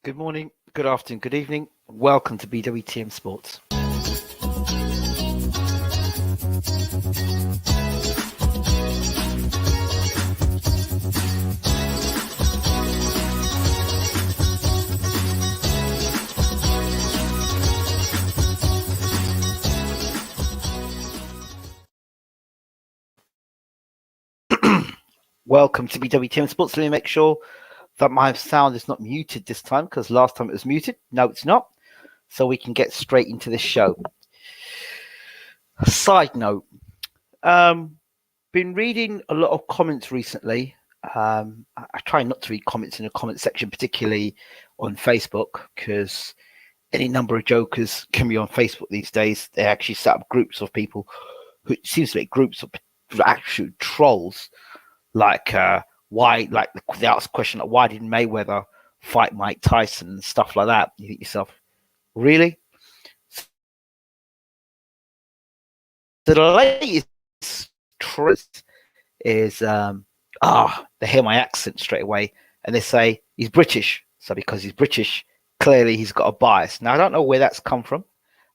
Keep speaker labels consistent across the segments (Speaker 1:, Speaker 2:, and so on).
Speaker 1: Good morning, good afternoon, good evening. Welcome to BWTM Sports. Welcome to BWTM Sports. Let me make sure that my sound is not muted this time, because last time it was muted. No, it's not. So we can get straight into the show. Side note, been reading a lot of comments recently. I try not to read comments in the comment section, particularly on Facebook, because any number of jokers can be on Facebook these days. They actually set up groups of people who seems to be groups of actual trolls. Like why? Like they ask a question like, why did Mayweather fight Mike Tyson and stuff like that? You think to yourself, really? So the latest truth is they hear my accent straight away and they say he's British. So because he's British, clearly he's got a bias. Now I don't know where that's come from.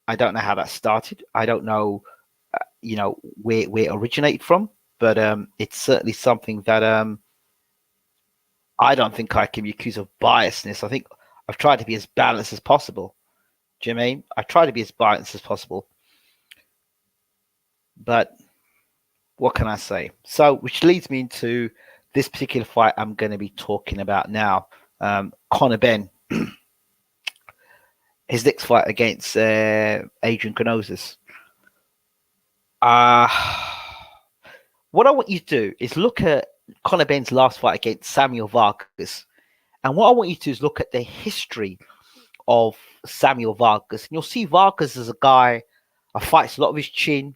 Speaker 1: I don't know how that started. I don't know, where it originated from. But it's certainly something that I don't think I can be accused of biasness. I think I've tried to be as balanced as possible. Do you know what I mean? I try to be as balanced as possible. But what can I say? So, which leads me into this particular fight I'm going to be talking about now. Conor Benn, his next fight against ADRIEN Granados. What I want you to do is look at Conor Benn's last fight against Samuel Vargas. And what I want you to do is look at the history of Samuel Vargas. And you'll see Vargas as a guy who fights a lot of his chin,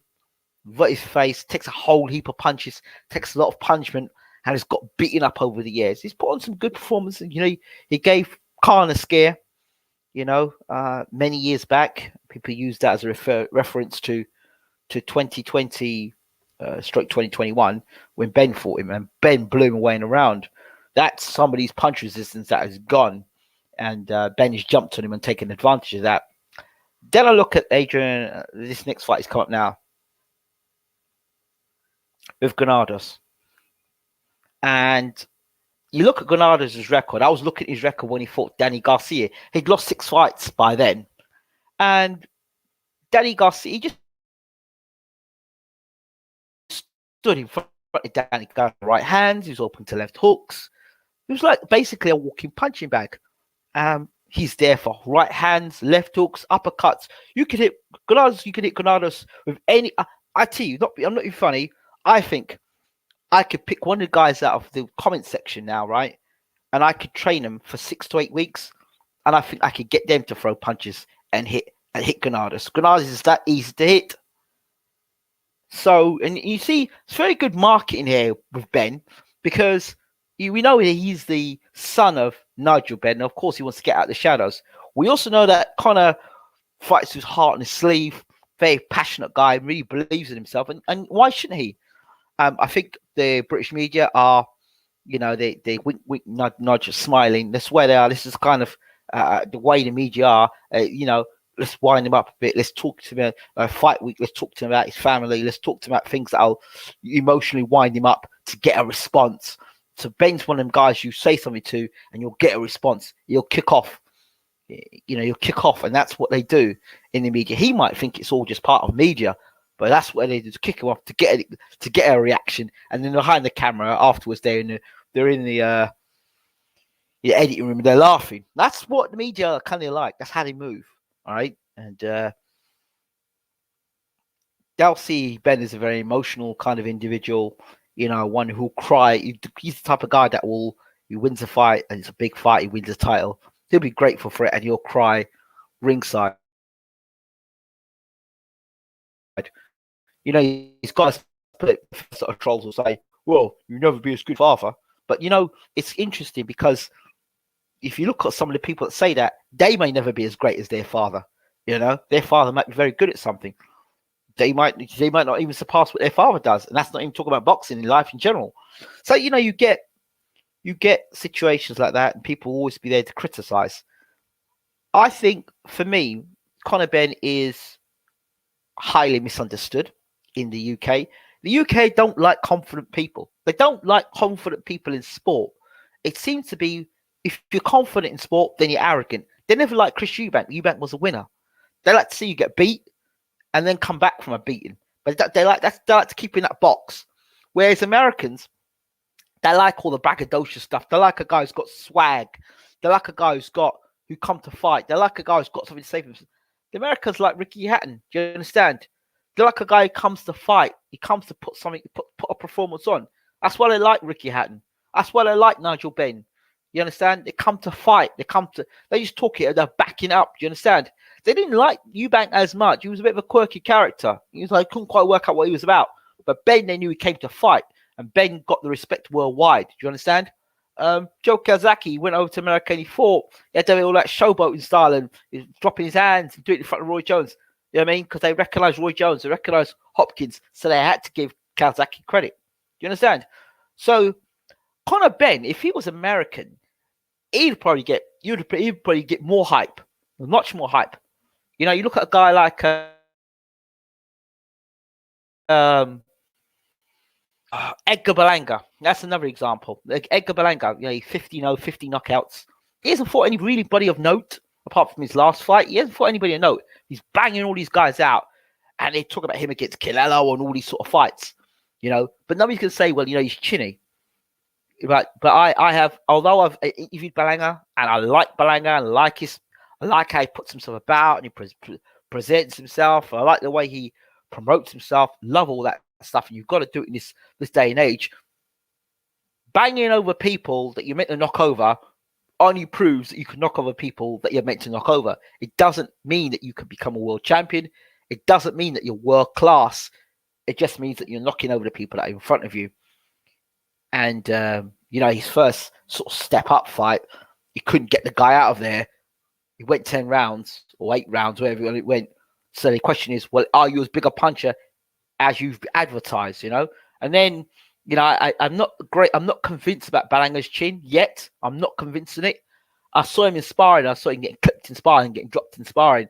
Speaker 1: his face, takes a whole heap of punches, takes a lot of punishment, and has got beaten up over the years. He's put on some good performances. He gave Khan a scare, many years back. People use that as a reference to 2020 stroke 2021 when Ben fought him, and Ben blew him away in a round. That's somebody's punch resistance that is gone, and Ben has jumped on him and taken advantage of that. Then I look at Adrian. This next fight is coming up now with Granados, and you look at Granados' record. I was looking at his record when he fought Danny Garcia. He'd lost 6 fights by then, and Danny Garcia, he just stood in front of Danny Garcia, right hands. He was open to left hooks. He was like basically a walking punching bag. He's there for right hands, left hooks, uppercuts. You could hit Granados. You could hit Granados with any. I tell you, I'm not even funny. I think I could pick one of the guys out of the comment section now, right? And I could train them for 6 to 8 weeks, and I think I could get them to throw punches and hit Granados. Granados is that easy to hit. So, and you see, it's very good marketing here with Ben, because we know he's the son of Nigel Benn. Of course, he wants to get out of the shadows. We also know that Conor fights with his heart on his sleeve, very passionate guy, really believes in himself. And why shouldn't he? I think the British media are, they wink, nod, just smiling. That's where they are. This is kind of the way the media are, Let's wind him up a bit. Let's talk to him fight week. Let's talk to him about his family. Let's talk to him about things that'll emotionally wind him up to get a response. So Ben's one of them guys you say something to and you'll get a response. You'll kick off. You'll kick off, and that's what they do in the media. He might think it's all just part of media, but that's what they do, to kick him off, to get a reaction. And then behind the camera afterwards, they're in the editing room and they're laughing. That's what the media are kind of like. That's how they move. All right, and they'll see Ben is a very emotional kind of individual, one who'll cry. He's the type of guy that he wins a fight, and it's a big fight, he wins a title. He'll be grateful for it, and he'll cry ringside. He's got to split sort of trolls will say, well, you'll never be as good father. But, it's interesting because if you look at some of the people that say that, they may never be as great as their father. Their father might be very good at something. They might not even surpass what their father does, and that's not even talking about boxing in life in general. So you get situations like that, and people will always be there to criticize. I think for me, Conor Benn is highly misunderstood in the UK. The UK don't like confident people. They don't like confident people in sport. It seems to be if you're confident in sport, then you're arrogant. They never like Chris Eubank. Eubank was a winner. They like to see you get beat and then come back from a beating. But they like to keep in that box. Whereas Americans, they like all the braggadocious stuff. They like a guy who's got swag. They like a guy who come to fight. They like a guy who's got something to say for himself. The Americans like Ricky Hatton. Do you understand? They're like a guy who comes to fight. He comes to put a performance on. That's why they like Ricky Hatton. That's why they like Nigel Benn. You understand? They come to fight. They just talk it. They're backing up. Do you understand? They didn't like Eubank as much. He was a bit of a quirky character. He was like, couldn't quite work out what he was about. But Benn, they knew he came to fight. And Benn got the respect worldwide. Do you understand? Joe Kazaki went over to America and he fought. He had to do all that showboating style and dropping his hands and doing it in front of Roy Jones. You know what I mean? Because they recognized Roy Jones, they recognized Hopkins, so they had to give Kazaki credit. Do you understand? So Conor Benn, if he was American, he'd probably get more hype, much more hype. You know, you look at a guy like Edgar Berlanga. That's another example. Like Edgar Berlanga, 50 knockouts. He hasn't fought anybody of note apart from his last fight. He hasn't fought anybody of note. He's banging all these guys out, and they talk about him against Canelo and all these sort of fights, But nobody's gonna say, well, he's chinny. But although I've interviewed Berlanga and I like Berlanga and I like how he puts himself about and he presents himself. I like the way he promotes himself. Love all that stuff, and you've got to do it in this day and age. Banging over people that you're meant to knock over only proves that you can knock over people that you're meant to knock over. It doesn't mean that you can become a world champion. It doesn't mean that you're world class. It just means that you're knocking over the people that are in front of you. And his first sort of step up fight, he couldn't get the guy out of there. He went 10 rounds or 8 rounds, wherever it went. So the question is, well, are you as big a puncher as you've advertised, And then, I'm not convinced about Berlanga's chin yet. I'm not convinced in it. I saw him in sparring. I saw him getting clipped in sparring, getting dropped in sparring.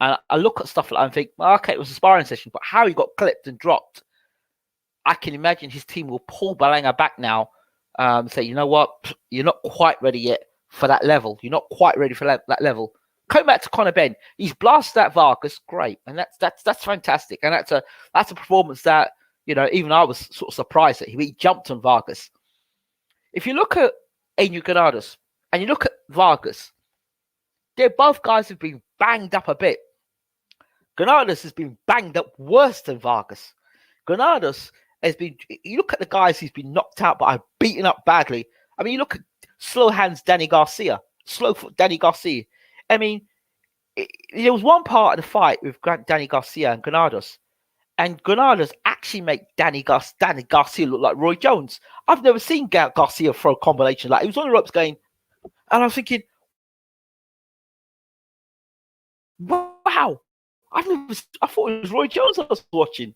Speaker 1: And I look at stuff like that and think, well, okay, it was a sparring session, but how he got clipped and dropped, I can imagine his team will pull Berlanga back now, say, you know what, you're not quite ready yet for that level. You're not quite ready for that level. Coming back to Conor Benn, he's blasted at Vargas, great, and that's fantastic, and that's a performance that even I was sort of surprised that he jumped on Vargas. If you look at Adrian Granados and you look at Vargas, they're both guys who've been banged up a bit. Granados has been banged up worse than Vargas. Granados has been. You look at the guys he's been knocked out by, beaten up badly. I mean, you look at slow hands Danny Garcia, slow foot Danny Garcia. I mean, there was one part of the fight with Danny Garcia and Granados actually made Danny Garcia look like Roy Jones. I've never seen Garcia throw a combination like he was on the ropes going, and I was thinking, wow, I thought it was Roy Jones I was watching.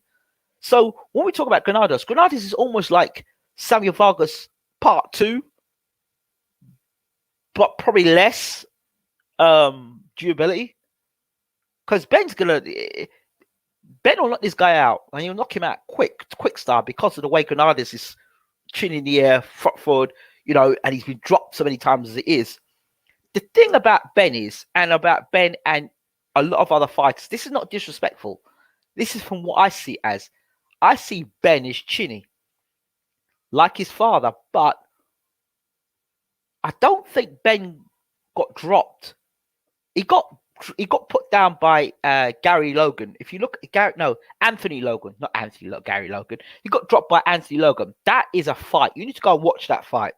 Speaker 1: So when we talk about Granados is almost like Samuel Vargas Part 2, but probably less durability, because Ben will knock this guy out, and he'll knock him out quick style because of the way Granados is chin in the air, front forward, and he's been dropped so many times as it is. The thing about Ben and a lot of other fighters, this is not disrespectful. This is from what I see as. I see Ben as chinny, like his father, but I don't think Ben got dropped. He got put down by Gary Logan. If you look at Anthony Logan, not Gary Logan. He got dropped by Anthony Logan. That is a fight. You need to go and watch that fight.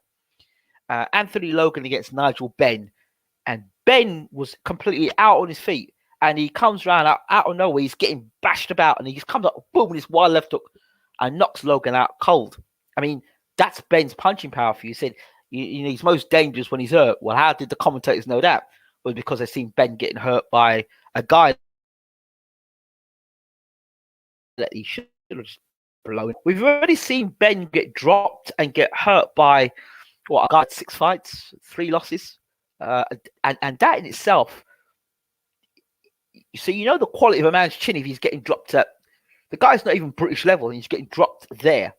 Speaker 1: Anthony Logan against Nigel Benn, and Ben was completely out on his feet, and he comes around out of nowhere. He's getting bashed about, and he just comes up, boom, with his wild left hook, and knocks Logan out cold. I mean, that's Ben's punching power for you. He said, he's most dangerous when he's hurt. Well, how did the commentators know that? Was because they've seen Ben getting hurt by a guy that he should have just blown. We've already seen Ben get dropped and get hurt by a guy had 6 fights, 3 losses, and that in itself So you know the quality of a man's chin if he's getting dropped at the guy's not even British level and he's getting dropped there.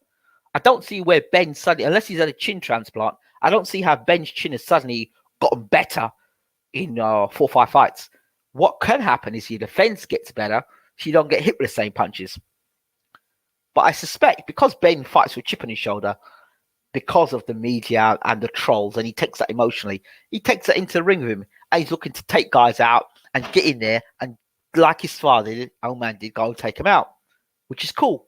Speaker 1: I don't see where Ben suddenly, unless he's had a chin transplant, I don't see how Ben's chin has suddenly gotten better in 4 or 5 fights. What can happen is your defense gets better, so you don't get hit with the same punches. But I suspect because Ben fights with a chip on his shoulder, because of the media and the trolls, and he takes that emotionally, he takes that into the ring with him, and he's looking to take guys out and get in there and, like his father did, old man did, go and take him out, which is cool.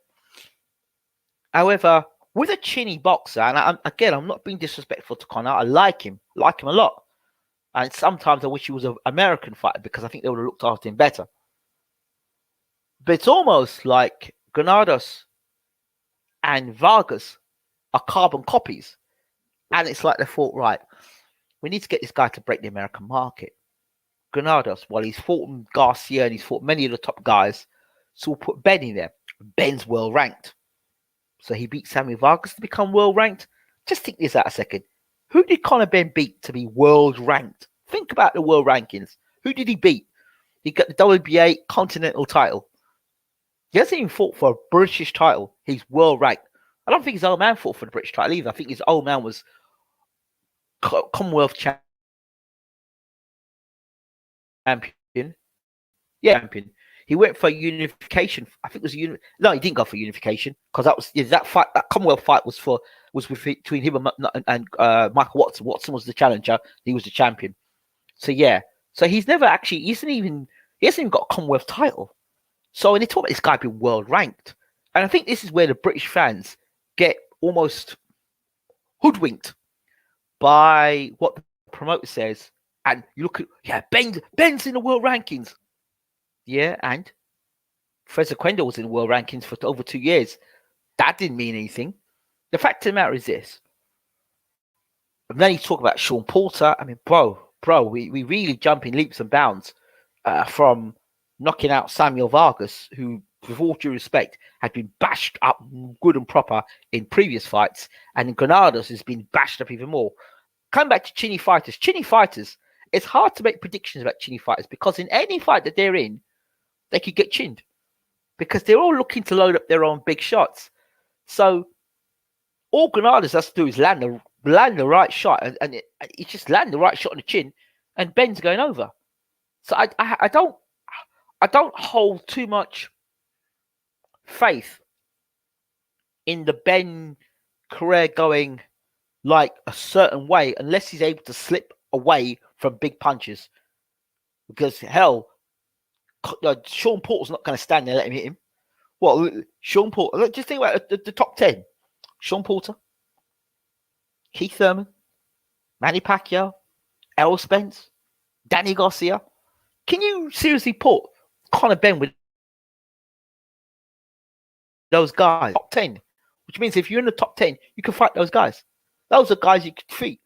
Speaker 1: However, with a chinny boxer, and I'm not being disrespectful to Conor, I like him a lot. And sometimes I wish he was an American fighter because I think they would have looked after him better. But it's almost like Granados and Vargas are carbon copies. And it's like they thought, right, we need to get this guy to break the American market. Granados, well, he's fought Garcia and he's fought many of the top guys. So we'll put Ben in there. Ben's well ranked. So he beat Sammy Vargas to become world ranked. Just think this out a second. Who did Conor Ben beat to be world ranked? Think about the world rankings. Who did he beat? He got the WBA Continental title. He hasn't even fought for a British title. He's world ranked. I don't think his old man fought for the British title either. I think his old man was Commonwealth champion. Yeah, champion. He went for unification. I think it was no, he didn't go for unification because that fight. That Commonwealth fight was between him and Michael Watson. Watson was the challenger. He was the champion. So yeah. So he's never actually. He hasn't even got a Commonwealth title. So when they talk about this guy being world ranked, and I think this is where the British fans get almost hoodwinked by what the promoter says. And you look at Ben's in the world rankings. Yeah, and Frezequendo was in the world rankings for over 2 years. That didn't mean anything. The fact of the matter is this. And then you talk about Sean Porter. I mean, bro, we really jump in leaps and bounds from knocking out Samuel Vargas, who, with all due respect, had been bashed up good and proper in previous fights. And Granados has been bashed up even more. Come back to chinny fighters. Chinny fighters, it's hard to make predictions about chinny fighters because in any fight that they're in, they could get chinned because they're all looking to load up their own big shots. So all Granados has to do is land the right shot, and it just land the right shot on the chin, and Ben's going over. So I don't hold too much faith in the Ben career going like a certain way unless he's able to slip away from big punches. Because hell, Sean Porter's not going to stand there and let him hit him. Well, Sean Porter, just think about the top 10. Sean Porter, Keith Thurman, Manny Pacquiao, Errol Spence, Danny Garcia. Can you seriously put Conor Ben with those guys? Top 10. Which means if you're in the top 10, you can fight those guys. Those are guys you could defeat.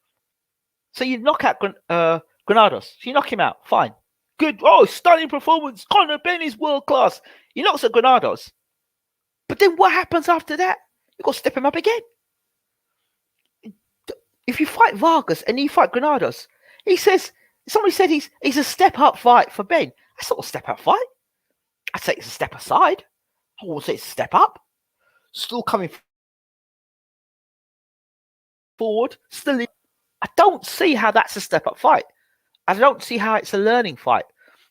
Speaker 1: So you knock out Granados. So you knock him out. Fine. Good. Oh, stunning performance. Conor Ben is world class. He knocks at Granados. But then what happens after that? You got to step him up again. If you fight Vargas and you fight Granados, somebody said he's a step up fight for Ben. That's not a step up fight. I'd say it's a step aside. I won't say it's a step up. Still coming forward. I don't see how that's a step up fight. I don't see how it's a learning fight.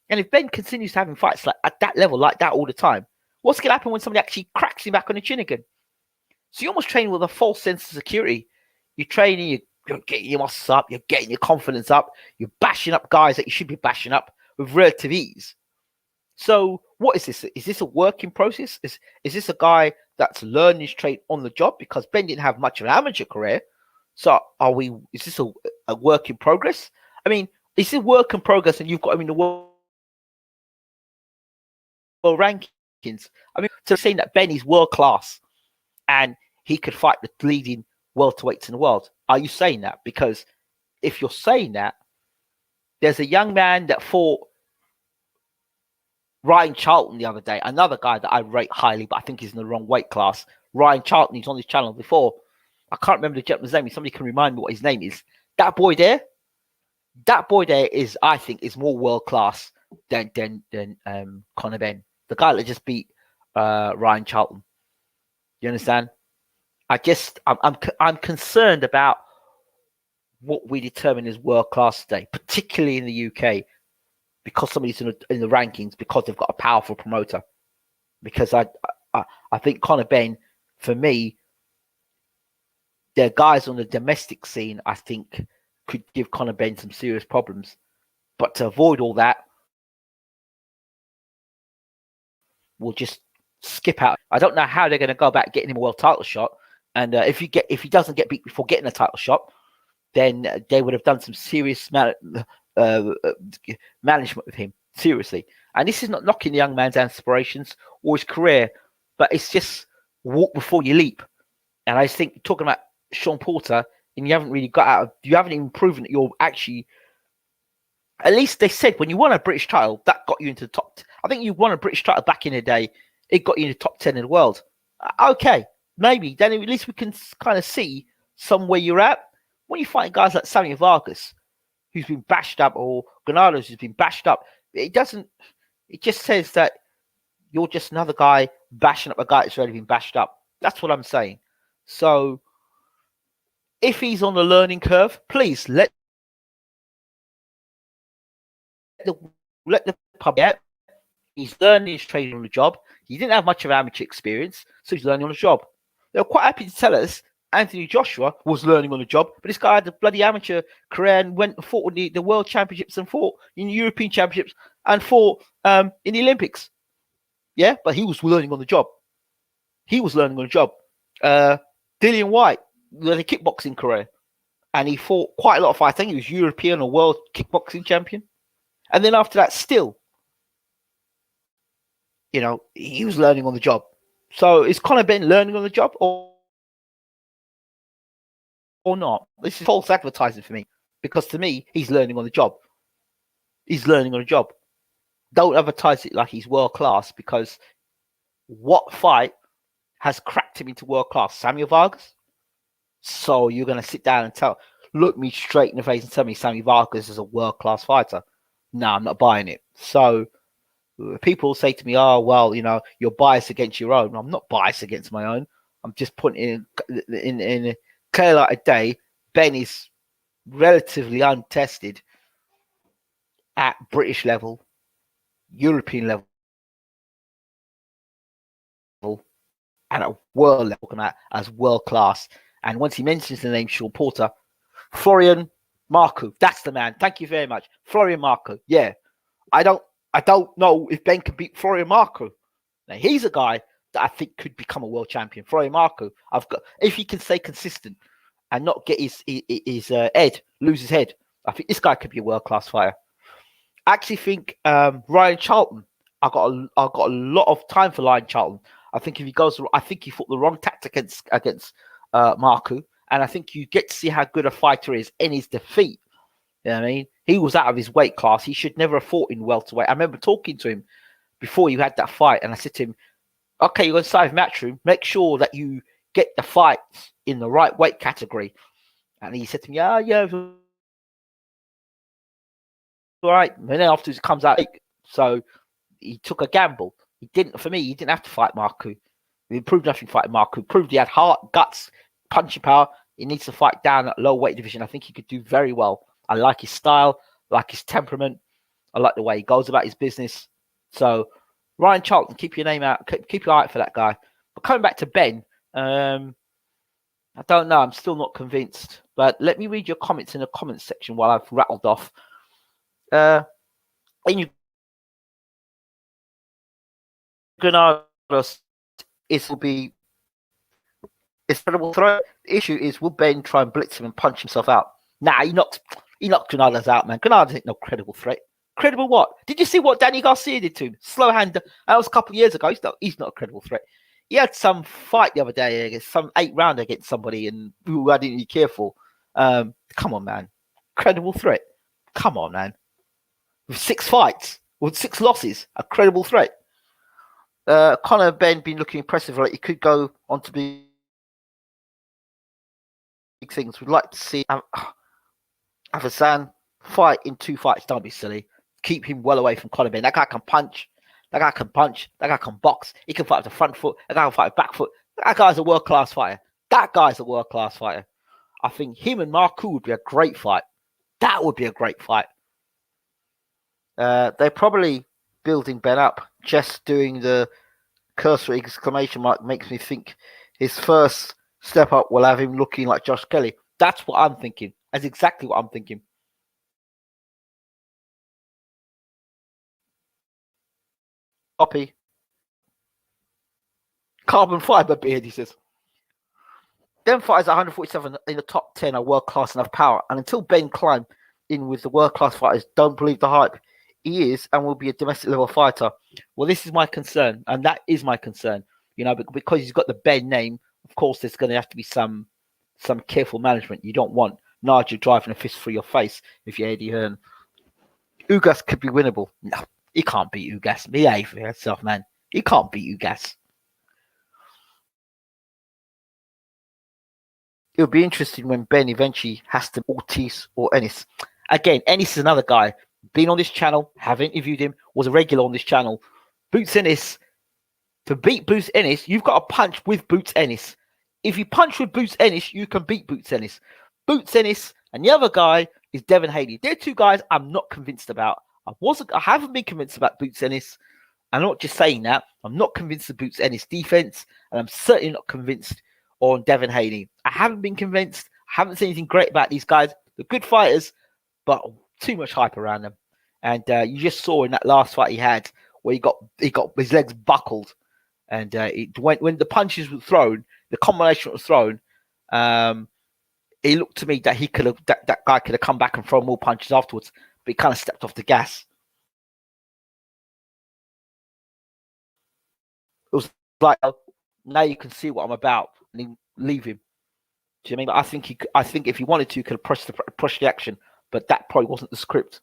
Speaker 1: And if Ben continues having fights like at that level, like that all the time, what's going to happen when somebody actually cracks him back on the chin again? So you're almost training with a false sense of security. You're training, you're getting your muscles up, you're getting your confidence up, you're bashing up guys that you should be bashing up with relative ease. So what is this? Is this a working process? Is this a guy that's learning his trade on the job? Because Ben didn't have much of an amateur career. So is this a work in progress? I mean, is it work in progress and you've got him in the world rankings? I mean, so saying that Ben is world class and he could fight the leading welterweights in the world. Are you saying that? Because if you're saying that, there's a young man that fought Ryan Charlton the other day, another guy that I rate highly, but I think he's in the wrong weight class. Ryan Charlton, he's on this channel before. I can't remember the gentleman's name. If somebody can remind me what his name is. That boy there is, I think, is more world class than Conor Benn, the guy that just beat Ryan Charlton. You understand? I'm concerned about what we determine as world class today, particularly in the UK, because somebody's in the rankings because they've got a powerful promoter. Because I think Conor Benn, for me, there are guys on the domestic scene I think could give Conor Benn some serious problems. But to avoid all that, we'll just skip out. I don't know how they're going to go about getting him a world title shot. And if he doesn't get beat before getting a title shot, then they would have done some serious management with him. Seriously. And this is not knocking the young man's aspirations or his career, but it's just walk before you leap. And I just think talking about Sean Porter, and you haven't really you haven't even proven that you're actually. At least they said when you won a British title, that got you into the top. I think you won a British title back in the day. It got you in the top 10 in the world. Okay, maybe. Then at least we can kind of see somewhere you're at. When you find guys like Samuel Vargas, who's been bashed up, or Granados, who's been bashed up, it just says that you're just another guy bashing up a guy that's already been bashed up. That's what I'm saying. So if he's on the learning curve, please let the public out. He's learning his training on the job. He didn't have much of amateur experience, so he's learning on the job. They're quite happy to tell us Anthony Joshua was learning on the job, but this guy had a bloody amateur career and went and fought in the World Championships and fought in the European Championships and fought in the Olympics. Yeah, but he was learning on the job. Dillian White had a kickboxing career, and he fought quite a lot of fights. I think he was European or World Kickboxing Champion. And then after that, still, he was learning on the job. So is Conor Benn learning on the job or not? This is false advertising for me, because to me, he's learning on the job. Don't advertise it like he's world class, because what fight has cracked him into world class? Samuel Vargas? So you're going to sit down and look me straight in the face and tell me Samuel Vargas is a world class fighter? No, I'm not buying it. So people say to me, oh, well, you're biased against your own. I'm not biased against my own. I'm just putting in a clear light of day. Ben is relatively untested at British level, European level, and at world level, as world class. And once he mentions the name Sean Porter, Florian Marku, that's the man. Thank you very much, Florian Marku. Yeah, I don't know if Ben can beat Florian Marku. Now, he's a guy that I think could become a world champion. Florian Marku, if he can stay consistent and not get his head, lose his head, I think this guy could be a world class fighter. I actually think Ryan Charlton. I got a lot of time for Ryan Charlton. I think if he goes, I think he fought the wrong tactic against Marku, and I think you get to see how good a fighter is in his defeat. You know what I mean? He was out of his weight class. He should never have fought in welterweight. I remember talking to him before you had that fight, and I said to him, okay, you're going to sign Matchroom. Make sure that you get the fights in the right weight category. And he said to me, yeah, all right. And then afterwards it comes out. So he took a gamble. He didn't have to fight Marku. He proved nothing fighting Marku. Proved he had heart, guts, punching power. He needs to fight down at low weight division. I think he could do very well. I like his style, I like his temperament. I like the way he goes about his business. So Ryan Charlton, keep your name out. Keep your eye out for that guy. But coming back to Ben, I don't know. I'm still not convinced. But let me read your comments in the comments section while I've rattled off. In Granados, it will be incredible throw. The issue is, will Ben try and blitz him and punch himself out? Nah, he knocked Granados out, man. Granados ain't no credible threat. Credible what? Did you see what Danny Garcia did to him? Slow hand. That was a couple of years ago. He's not a credible threat. He had some fight the other day against some 8-rounder against somebody, and who I didn't really care for. Come on, man. Credible threat. Come on, man. With 6 fights, with 6 losses, a credible threat. Conor Ben been looking impressive. Right? He could go on to be big things. We'd like to see Avasan fight in 2 fights. Don't be silly. keep him well away from Conor. That guy can punch. That guy can punch. That guy can box. He can fight with the front foot. That guy can fight with back foot. That guy's a world-class fighter. That guy's a world-class fighter. I think him and Marku would be a great fight. That would be a great fight. They're probably building Ben up. Just doing the cursory exclamation mark makes me think his first step up will have him looking like Josh Kelly. That's what I'm thinking. That's exactly what I'm thinking. Copy. Carbon fiber beard, he says. Them fighters at 147 in the top 10 are world class enough power. And until Ben climb in with the world class fighters, don't believe the hype. He is and will be a domestic level fighter. Well, this is my concern, and that is my concern. You know, because he's got the Ben name, of course, there's going to have to be some careful management. You don't want Nigel driving a fist through your face if you're Eddie Hearn. Ugas could be winnable. No, he can't beat Ugas. Behave for yourself, man. He can't beat Ugas. It'll be interesting when Ben eventually has to Ortiz or Ennis. Again, Ennis is another guy. Been on this channel, have interviewed him, was a regular on this channel. Boots Ennis, to beat Boots Ennis, you've got to punch with Boots Ennis. If you punch with Boots Ennis, you can beat Boots Ennis. Boots Ennis and the other guy is Devin Haney. They're two guys I'm not convinced about. I haven't been convinced about Boots Ennis. I'm not just saying that. I'm not convinced of Boots Ennis defense, and I'm certainly not convinced on Devin Haney. I haven't been convinced. I haven't seen anything great about these guys. They're good fighters, but too much hype around them. And you just saw in that last fight he had where he got his legs buckled, and when the punches were thrown, the combination was thrown. It looked to me that that guy could have come back and thrown more punches afterwards, but he kind of stepped off the gas. It was like, now you can see what I'm about, and then leave him. Do you know what I mean? I think if he wanted to, he could have pushed the action, but that probably wasn't the script.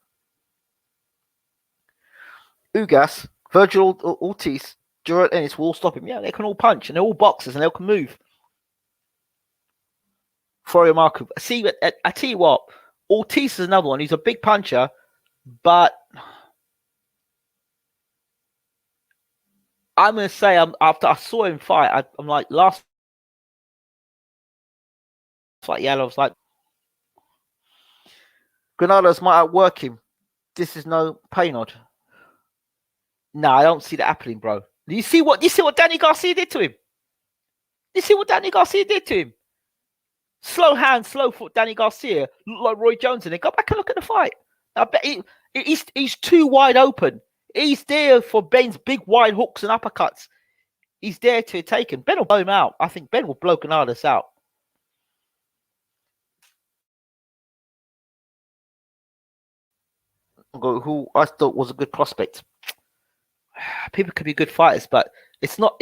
Speaker 1: Ugas, Virgil Ortiz, Gerard Ennis will all stop him. Yeah, they can all punch, and they're all boxers, and they can move. Florio Marco. See, I tell you what, Ortiz is another one. He's a big puncher, but I'm going to say, after I saw him fight, I'm like, last fight, yeah, I was like, Granados might outwork him. This is no pay nod. No, I don't see that happening, bro. Do you see what Danny Garcia did to him? You see what Danny Garcia did to him? Slow hand, slow foot Danny Garcia, look like Roy Jones, and then go back and look at the fight. I bet he's too wide open. He's there for Ben's big wide hooks and uppercuts. He's there to take him. Ben will blow him out. I think Ben will blow Granados out. Who I thought was a good prospect. People can be good fighters, but it's not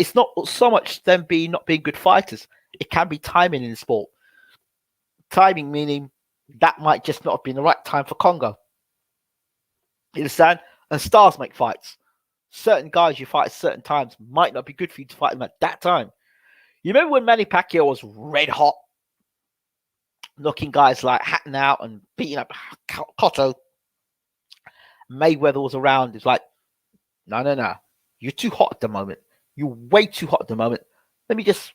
Speaker 1: so much them not being good fighters. It can be timing in the sport. Timing meaning that might just not have been the right time for Congo. You understand? And stars make fights. Certain guys you fight at certain times might not be good for you to fight them at that time. You remember when Manny Pacquiao was red hot, knocking guys like Hatton out and beating up Cotto? Mayweather was around. It's like, no. You're too hot at the moment. You're way too hot at the moment. Let me just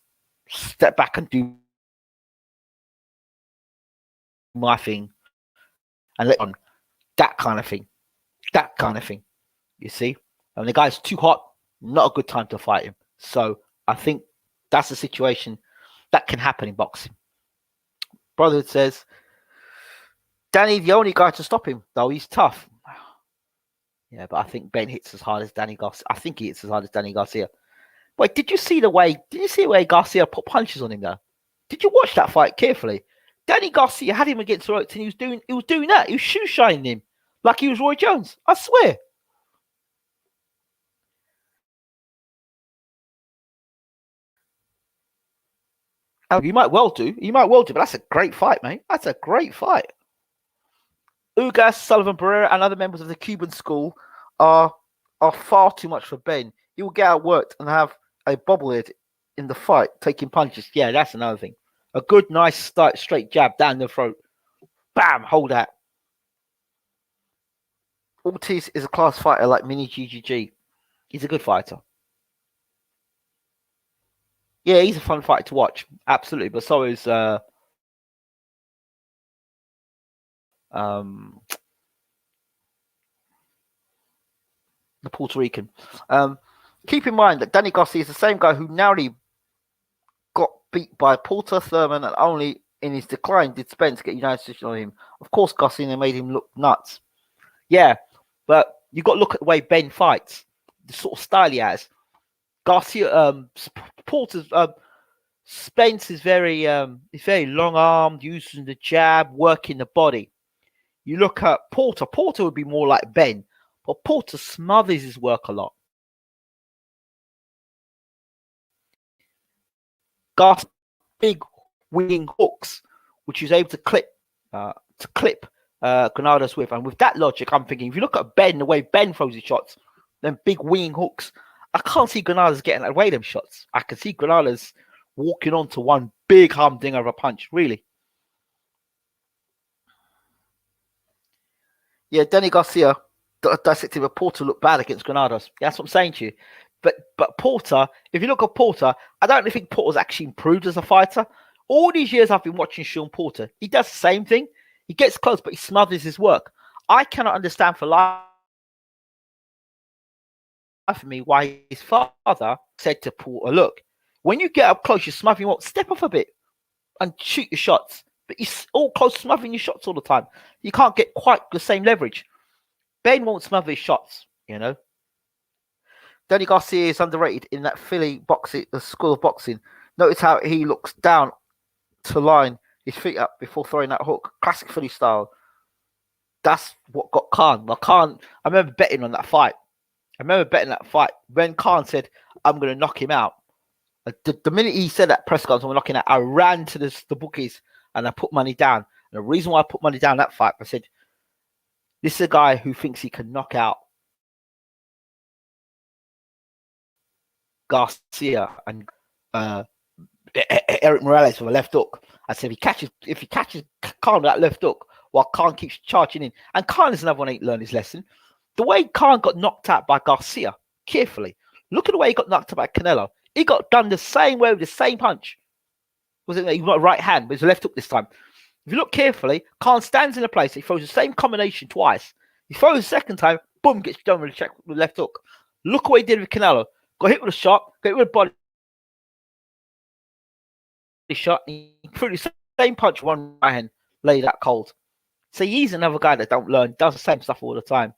Speaker 1: step back and do my thing and let on that kind of thing. That kind of thing. You see? And the guy's too hot, not a good time to fight him. So I think that's a situation that can happen in boxing. Brother says, Danny, the only guy to stop him, though, he's tough. Yeah, but I think Ben hits as hard as Danny Garcia. I think he hits as hard as Danny Garcia. Wait, did you see the way Garcia put punches on him though? Did you watch that fight carefully? Danny Garcia had him against the ropes and he was doing that. He was shoe shining him like he was Roy Jones. I swear. Oh, you might well do. But that's a great fight, mate. That's a great fight. Ugas, Sullivan Barrera, and other members of the Cuban school are far too much for Ben. He will get outworked and have a bobblehead in the fight, taking punches. Yeah, that's another thing. A good, nice, straight jab down the throat. Bam, hold that. Ortiz is a class fighter like Mini GGG. He's a good fighter. Yeah, he's a fun fight to watch. Absolutely. But so is um, the Puerto Rican. Keep in mind that Danny Garcia is the same guy who narrowly got beat by Porter, Thurman, and only in his decline did Spence get United decision on him. Of course, Garcia made him look nuts. Yeah, but you got to look at the way Ben fights, the sort of style he has. Garcia, Porter's, Spence is very long armed, using the jab, working the body. You look at Porter. Porter would be more like Ben, but Porter smothers his work a lot. Garcia big winging hooks, which he's able to clip Granados with. And with that logic, I'm thinking if you look at Ben, the way Ben throws his shots, then big winging hooks, I can't see Granados getting away them shots. I can see Granados walking onto one big humdinger of a punch, really. Yeah, Danny Garcia dissected with Porter looked bad against Granados. That's what I'm saying to you. But Porter, if you look at Porter, I don't really think Porter's actually improved as a fighter. All these years I've been watching Sean Porter, he does the same thing. He gets close, but he smothers his work. I cannot understand for life of me why his father said to Porter, look, when you get up close, you're smothering what? Step off a bit and shoot your shots. But you're all close smothering your shots all the time. You can't get quite the same leverage. Ben won't smother his shots, you know. Danny Garcia is underrated in that Philly boxing, the school of boxing. Notice how he looks down to line his feet up before throwing that hook. Classic Philly style. That's what got Khan. Well, Khan, I remember betting on that fight. When Khan said, I'm going to knock him out. The minute he said that press conference, I'm knocking out, I ran to the bookies and I put money down. And the reason why I put money down that fight, I said, this is a guy who thinks he can knock out Garcia and Eric Morales with a left hook. I said if he catches Khan with that left hook while Khan keeps charging in, and Khan is another one ain't learned his lesson. The way Khan got knocked out by Garcia, carefully, look at the way he got knocked out by Canelo. He got done the same way with the same punch. Was it? He got a right hand, but it's a left hook this time. If you look carefully, Khan stands in a place. He throws the same combination twice. He throws the second time, boom, gets done with the left hook. Look what he did with Canelo. Got hit with a shot, got hit with a body shot. He threw the same punch, one right hand, laid that cold. So he's another guy that don't learn, does the same stuff all the time.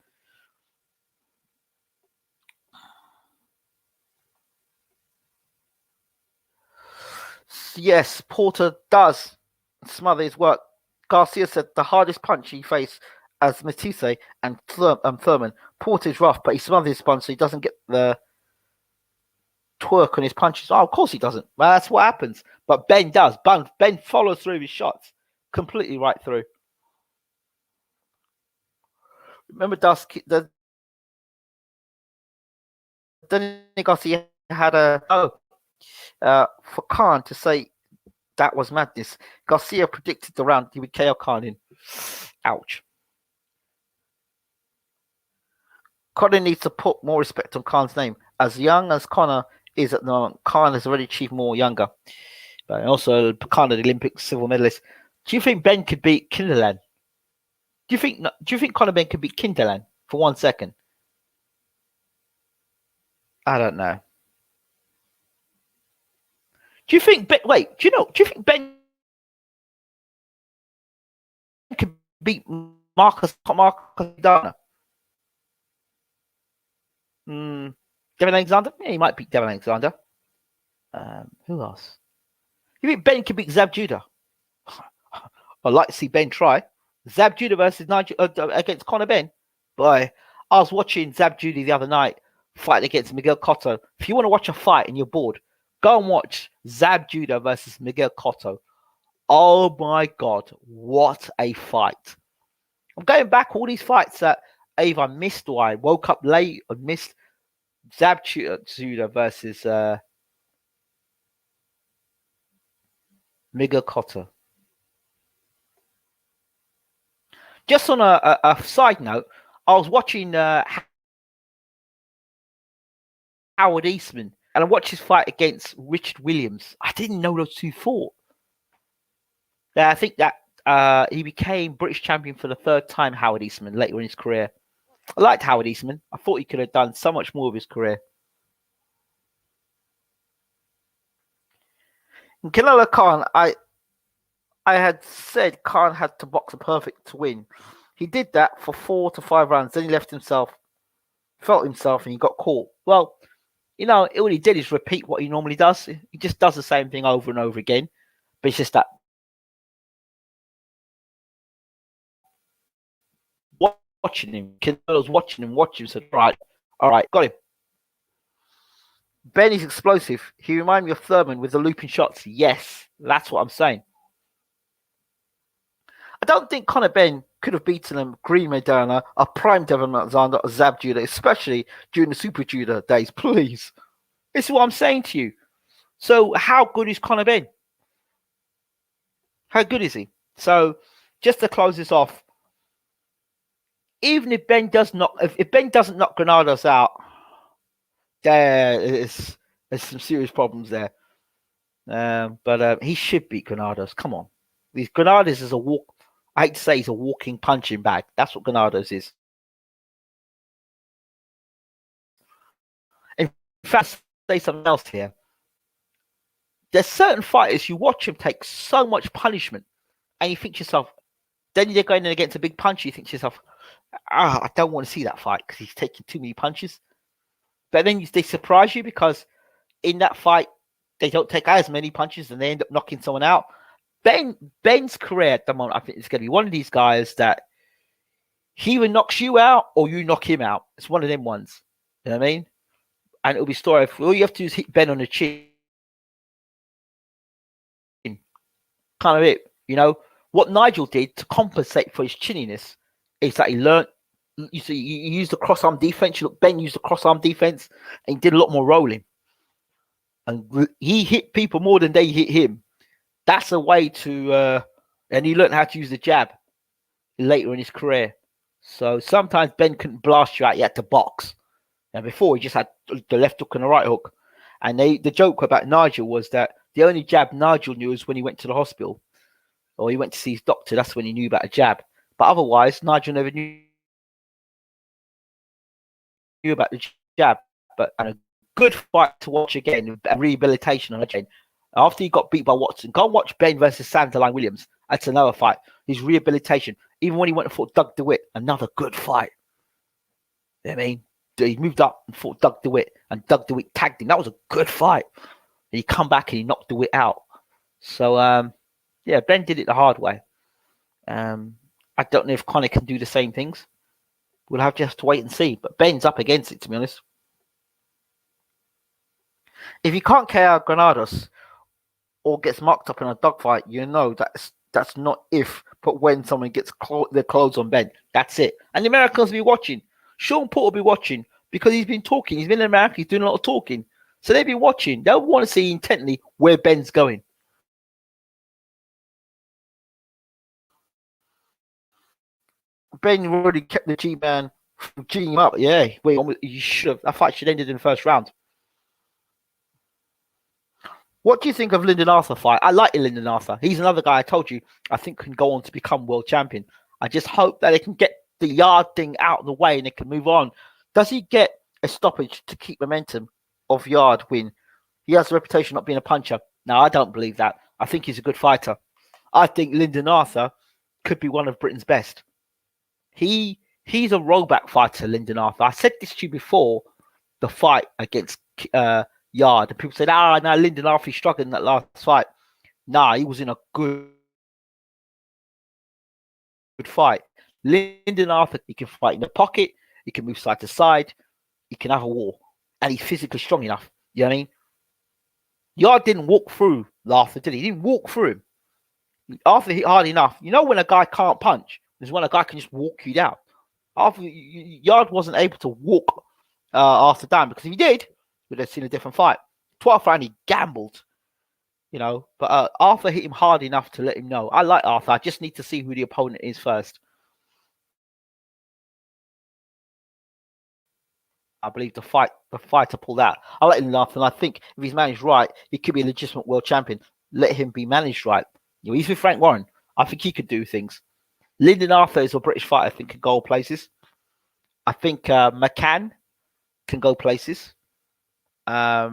Speaker 1: Yes, Porter does smother his work. Garcia said the hardest punch he faced as Matisse and Thurman. Porter's rough, but he smothers his punch so he doesn't get the twerk on his punches. Oh, of course he doesn't. Well, that's what happens. But Ben does. Ben follows through his shots completely right through. Remember, Danny Garcia had for Khan to say that was madness. Garcia predicted the round he would KO Khan in. Ouch. Conor needs to put more respect on Khan's name. As young as Conor is at the moment, Khan has already achieved more younger. But also, Khan, the Olympic silver medalist. Do you think Ben could beat Kinderland? Do you think Conor Ben could beat Kinderland for 1 second? I don't know. Do you think Ben? Wait, do you think Ben could beat Marcus Dana? Devin Alexander? Yeah, he might beat Devin Alexander. Who else? You think Ben could beat Zab Judah? I'd like to see Ben try. Zab Judah versus Nigel against Conor Ben. Boy, I was watching Zab Judah the other night fight against Miguel Cotto. If you want to watch a fight and you're bored, go and watch Zab Judah versus Miguel Cotto. Oh my God, what a fight. I'm going back all these fights that either I missed or I woke up late and missed. Zab Judah versus Miguel Cotto. Just on a side note, I was watching Howard Eastman, and I watched his fight against Richard Williams. I didn't know those two fought. Yeah, I think that he became British champion for the third time, Howard Eastman, later in his career. I liked Howard Eastman. I thought he could have done so much more with his career. And Canelo Khan, I had said Khan had to box a perfect to win. He did that for 4 to 5 rounds. Then he left himself, felt himself, and he got caught. Well, all he did is repeat what he normally does. He just does the same thing over and over again. But it's just that watching him, Canelo's watching him, said, all right, got him. Ben is explosive. He reminds me of Thurman with the looping shots. Yes, that's what I'm saying. I don't think Conor Benn could have beaten him, Green Maidana, a prime Devon Alexander, or Zab Judah, especially during the Super Judah days. Please. This is what I'm saying to you. So how good is Conor Benn? How good is he? So just to close this off, even if Ben does not, if Ben doesn't knock Granados out, there's some serious problems there. But he should beat Granados. Come on, these Granados is a walk. I hate to say he's a walking punching bag. That's what Granados is. In fact, say something else here. There's certain fighters you watch him take so much punishment, and you think to yourself, then you're going in against a big punch. You think to yourself, I don't want to see that fight because he's taking too many punches. But then they surprise you because in that fight, they don't take as many punches and they end up knocking someone out. Ben's career at the moment, I think, is going to be one of these guys that he either knocks you out or you knock him out. It's one of them ones. You know what I mean? And it'll be story. All you have to do is hit Ben on the chin. Kind of it. What Nigel did to compensate for his chinniness is that he learned. You see, he used the cross-arm defense. Look, Ben used the cross-arm defense and he did a lot more rolling. And he hit people more than they hit him. That's a way to, and he learned how to use the jab later in his career. So sometimes Ben couldn't blast you out; he had to box. And before he just had the left hook and the right hook. And the joke about Nigel was that the only jab Nigel knew was when he went to the hospital or he went to see his doctor. That's when he knew about a jab. But otherwise, Nigel never knew about the jab. But and a good fight to watch again, a rehabilitation on again. After he got beat by Watson, go and watch Ben versus Sanderline Williams. That's another fight. His rehabilitation. Even when he went and fought Doug DeWitt, another good fight. You know what I mean? He moved up and fought Doug DeWitt, and Doug DeWitt tagged him. That was a good fight. And he come back and he knocked DeWitt out. So, yeah, Ben did it the hard way. I don't know if Conor can do the same things. We'll have to wait and see. But Ben's up against it, to be honest. If you can't KO Granados or gets marked up in a dogfight, that's not if, but when someone gets their clothes on Ben. That's it. And the Americans will be watching. Sean Paul will be watching because he's been talking. He's been in America. He's doing a lot of talking. So they'll be watching. They'll want to see intently where Ben's going. Ben already kept the G-Man from G'ing him up. Yeah, you should have. That fight should have ended in the first round. What do you think of Lyndon Arthur fight? I like Lyndon Arthur. He's another guy I told you I think can go on to become world champion. I just hope that they can get the yard thing out of the way and they can move on. Does he get a stoppage to keep momentum of yard win? He has a reputation of not being a puncher. No, I don't believe that. I think he's a good fighter. I think Lyndon Arthur could be one of Britain's best. He's a rollback fighter, Lyndon Arthur. I said this to you before the fight against Yard. And people said, no, Lyndon Arthur struggled in that last fight. Nah, he was in a good fight. Lyndon Arthur, he can fight in the pocket. He can move side to side. He can have a war. And he's physically strong enough. You know what I mean? Yard didn't walk through Arthur, did he? He didn't walk through him. Arthur hit hard enough. You know when a guy can't punch? Is when a guy can just walk you down. Yard wasn't able to walk Arthur down because if he did, we'd have seen a different fight. 12th round, he gambled, but Arthur hit him hard enough to let him know. I like Arthur. I just need to see who the opponent is first. I believe the fighter pulled out. I let him laugh, and I think if he's managed right, he could be a legitimate world champion. Let him be managed right. You know, he's with Frank Warren. I think he could do things. Lyndon Arthur is a British fighter. I think can go places. I think McCann can go places. I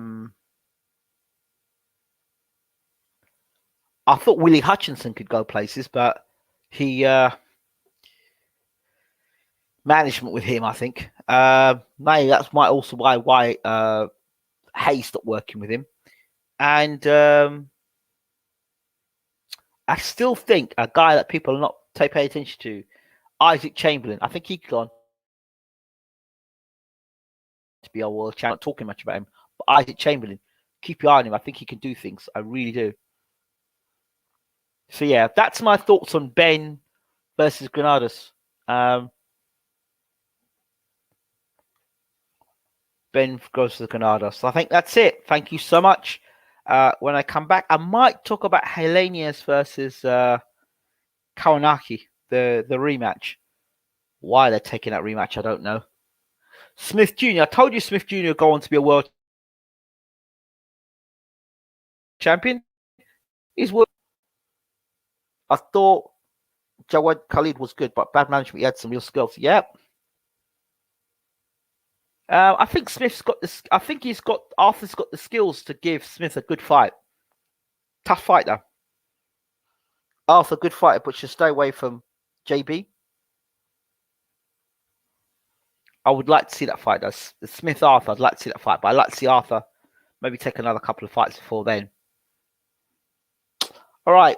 Speaker 1: thought Willie Hutchinson could go places, but he management with him, I think. Maybe that's also why Hayes stopped working with him. And I still think a guy that people are not pay attention to, Isaac Chamberlain. I think he could go on to be a world champion. I'm not talking much about him, but Isaac Chamberlain, keep your eye on him. I think he can do things. I really do. So yeah, that's my thoughts on BENN versus Granados. BENN goes to the Granados. So I think that's it. Thank you so much. When I come back, I might talk about Helenius versus Kawanaki, the rematch. Why they're taking that rematch, I don't know. Smith Jr. I told you Smith Jr. go on to be a world champion. He's world. I thought Jawad Khalid was good, but bad management. He had some real skills. Yep. I think Smith's got this. I think Arthur's got the skills to give Smith a good fight. Tough fight though. Arthur, good fighter, but should stay away from JB. I would like to see that fight. That's Smith Arthur. I'd like to see that fight, but I'd like to see Arthur maybe take another couple of fights before then. All right.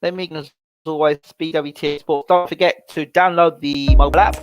Speaker 1: Let me, as always, BWTM Sports. Don't forget to download the mobile app.